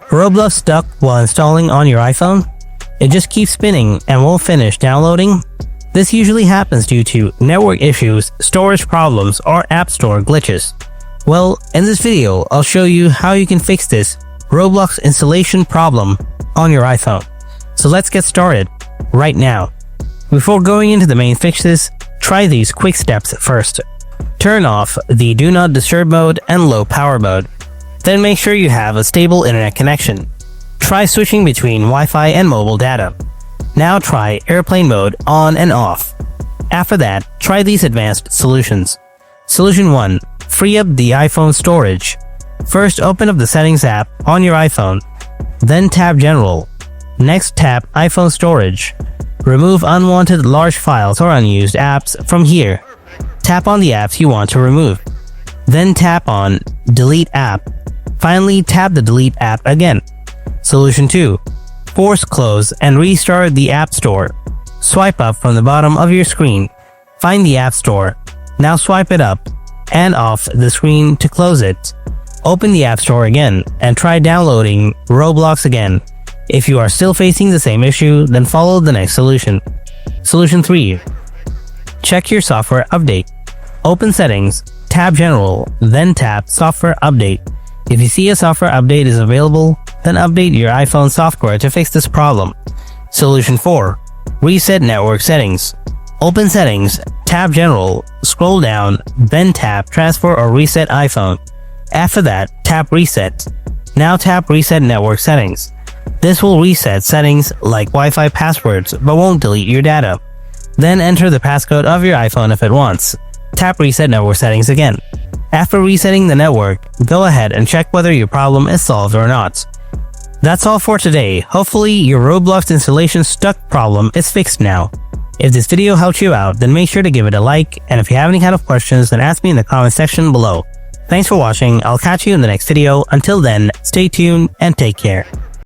Roblox stuck while installing on your iPhone? It just keeps spinning and won't finish downloading? This usually happens due to network issues, storage problems, or App Store glitches. Well, in this video, I'll show you how you can fix this Roblox installation problem on your iPhone. So let's get started right now. Before going into the main fixes, try these quick steps first. Turn off the Do Not Disturb mode and Low Power mode. Then make sure you have a stable internet connection. Try switching between Wi-Fi and mobile data. Now try airplane mode on and off. After that, try these advanced solutions. Solution 1. Free up the iPhone storage. First, open up the Settings app on your iPhone. Then tap General. Next, tap iPhone Storage. Remove unwanted large files or unused apps from here. Tap on the apps you want to remove. Then tap on Delete App. Finally, tap the Delete app again. Solution 2. Force close and restart the App Store. Swipe up from the bottom of your screen. Find the App Store. Now swipe it up and off the screen to close it. Open the App Store again and try downloading Roblox again. If you are still facing the same issue, then follow the next solution. Solution 3. Check your software update. Open Settings, tap General, then tap Software Update. If you see a software update is available, then update your iPhone software to fix this problem. Solution 4. Reset network settings. Open Settings, tap General, scroll down, then tap Transfer or Reset iPhone. After that, tap Reset. Now tap Reset network settings. This will reset settings like Wi-Fi passwords but won't delete your data. Then enter the passcode of your iPhone if it wants. Tap Reset network settings again. After resetting the network, go ahead and check whether your problem is solved or not. That's all for today. Hopefully your Roblox installation stuck problem is fixed now. If this video helped you out, then make sure to give it a like, and if you have any kind of questions, then ask me in the comment section below. Thanks for watching. I'll catch you in the next video. Until then, stay tuned and take care.